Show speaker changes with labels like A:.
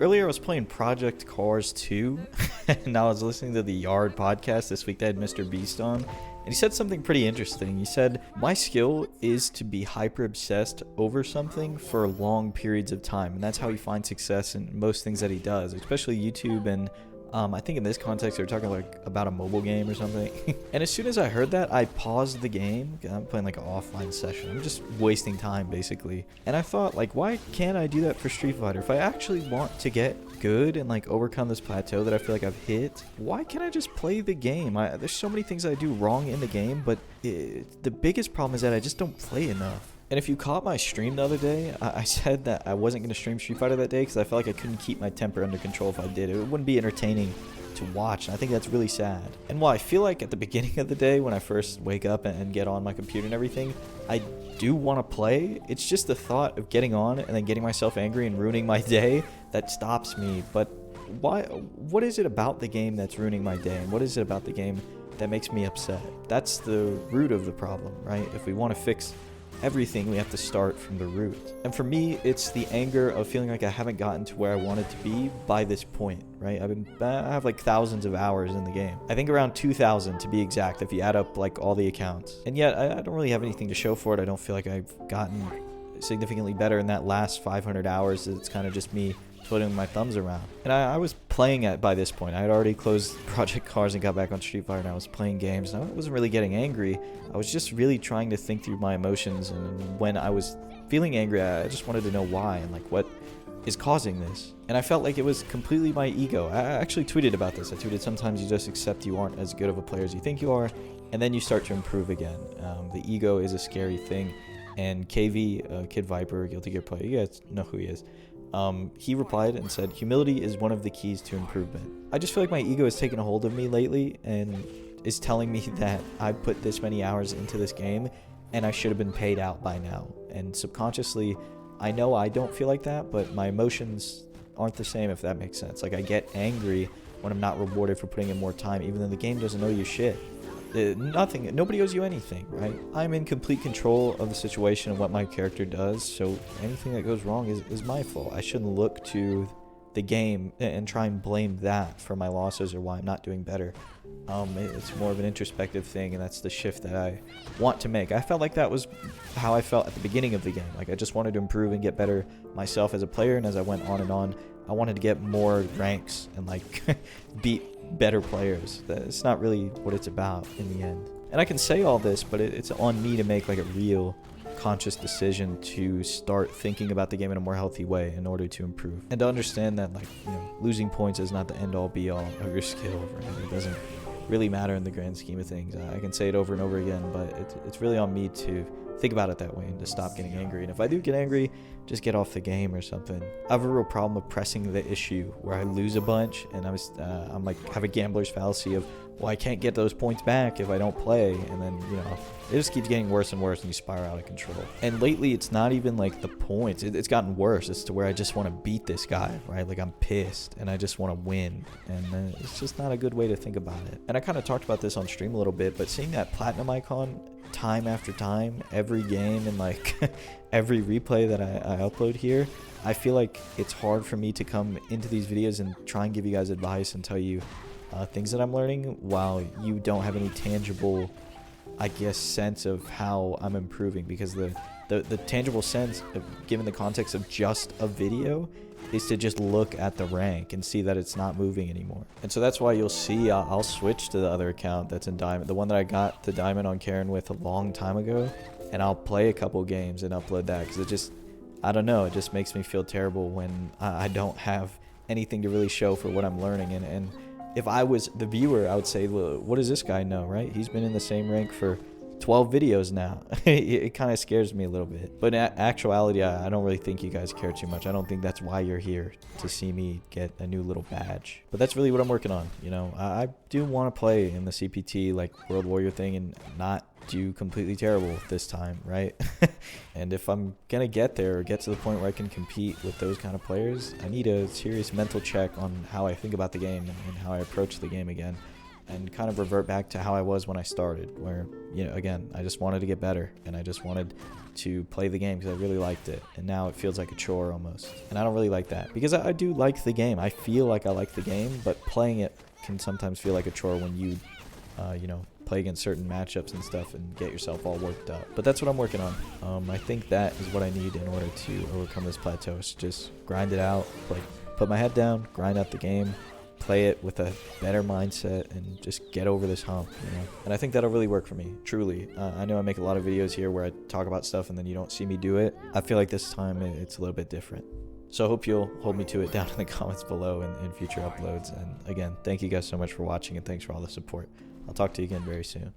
A: Earlier I was playing Project Cars 2, and I was listening to the Yard podcast this week. They had Mr. Beast on, and he said something pretty interesting. He said, my skill is to be hyper obsessed over something for long periods of time, and that's how he finds success in most things that he does, especially YouTube. And I think in this context, they were talking like about a mobile game or something. And as soon as I heard that, I paused the game. I'm playing like an offline session. I'm just wasting time basically. And I thought, like, why can't I do that for Street Fighter? If I actually want to get good and like overcome this plateau that I feel like I've hit, why can't I just play the game? There's so many things I do wrong in the game, but the biggest problem is that I just don't play enough. And if you caught my stream the other day, I said that I wasn't going to stream Street Fighter that day because I felt like I couldn't keep my temper under control if I did. It wouldn't be entertaining to watch, and I think that's really sad. And while I feel like at the beginning of the day when I first wake up and get on my computer and everything, I do want to play, it's just the thought of getting on and then getting myself angry and ruining my day that stops me. But what is it about the game that's ruining my day, and what is it about the game that makes me upset? That's the root of the problem, right? If we want to fix everything, we have to start from the root. And for me, it's the anger of feeling like I haven't gotten to where I wanted to be by this point, right? I have like thousands of hours in the game. I think around 2,000 to be exact, if you add up like all the accounts. And yet I don't really have anything to show for it. I don't feel like I've gotten significantly better in that last 500 hours. It's kind of just me twiddling my thumbs around. And I was playing at by this point. I had already closed Project Cars and got back on Street Fighter, and I was playing games, and I wasn't really getting angry. I was just really trying to think through my emotions, and when I was feeling angry, I just wanted to know why and like what is causing this. And I felt like it was completely my ego. I actually tweeted about this. I tweeted, sometimes you just accept you aren't as good of a player as you think you are, and then you start to improve again. The ego is a scary thing. And KV, Kid Viper, Guilty Gear player, you guys know who he is. He replied and said, humility is one of the keys to improvement. I just feel like my ego has taken a hold of me lately and is telling me that I put this many hours into this game and I should have been paid out by now. And subconsciously, I know I don't feel like that, but my emotions aren't the same, if that makes sense. Like, I get angry when I'm not rewarded for putting in more time, even though the game doesn't owe you shit. Nobody owes you anything, right? I'm in complete control of the situation and what my character does, so anything that goes wrong is my fault. I shouldn't look to the game and try and blame that for my losses or why I'm not doing better. It's more of an introspective thing, and that's the shift that I want to make. I felt like that was how I felt at the beginning of the game. Like, I just wanted to improve and get better myself as a player, and as I went on, I wanted to get more ranks and like beat better players. That's not really what it's about in the end. And I can say all this, but it's on me to make like a real conscious decision to start thinking about the game in a more healthy way in order to improve, and to understand that, like, you know, losing points is not the end all be all of your skill, right? It doesn't really matter in the grand scheme of things. I can say it over and over again, but it's really on me to think about it that way and to stop getting angry. And if I do get angry, just get off the game or something. I have a real problem with pressing the issue where I lose a bunch, and I'm like, have a gambler's fallacy of, well, I can't get those points back if I don't play, and then, you know, it just keeps getting worse and worse, and you spiral out of control. And lately, it's not even like the points. It's gotten worse. It's to where I just want to beat this guy, right? Like, I'm pissed, and I just want to win, and it's just not a good way to think about it. And I kind of talked about this on stream a little bit, but seeing that platinum icon time after time, every game, and like every replay that I upload here, I feel like it's hard for me to come into these videos and try and give you guys advice and tell you things that I'm learning while you don't have any tangible, I guess, sense of how I'm improving, because the tangible sense of, given the context of just a video, is to just look at the rank and see that it's not moving anymore. And so that's why you'll see I'll switch to the other account that's in Diamond, the one that I got the Diamond on Karen with a long time ago, and I'll play a couple games and upload that, because it just, I don't know, it just makes me feel terrible when I don't have anything to really show for what I'm learning. And if I was the viewer, I would say, well, what does this guy know, right? He's been in the same rank for 12 videos now. It kind of scares me a little bit. But in actuality, I don't really think you guys care too much. I don't think that's why you're here, to see me get a new little badge. But that's really what I'm working on, you know. I do want to play in the CPT, like, World Warrior thing, and not do completely terrible this time, right? And if I'm gonna get there, or get to the point where I can compete with those kind of players, I need a serious mental check on how I think about the game and how I approach the game again. and kind of revert back to how I was when I started, where, you know, again, I just wanted to get better, and I just wanted to play the game because I really liked it, and now it feels like a chore almost, and I don't really like that, because I do like the game. I feel like I like the game, but playing it can sometimes feel like a chore when you, you know, play against certain matchups and stuff and get yourself all worked up. But that's what I'm working on. I think that is what I need in order to overcome this plateau, is just grind it out, like put my head down, grind out the game, play it with a better mindset, and just get over this hump, you know. And I think that'll really work for me, truly. I know I make a lot of videos here where I talk about stuff and then you don't see me do it. I feel like this time it's a little bit different. So I hope you'll hold me to it down in the comments below in future uploads. And again, thank you guys so much for watching, and thanks for all the support. I'll talk to you again very soon.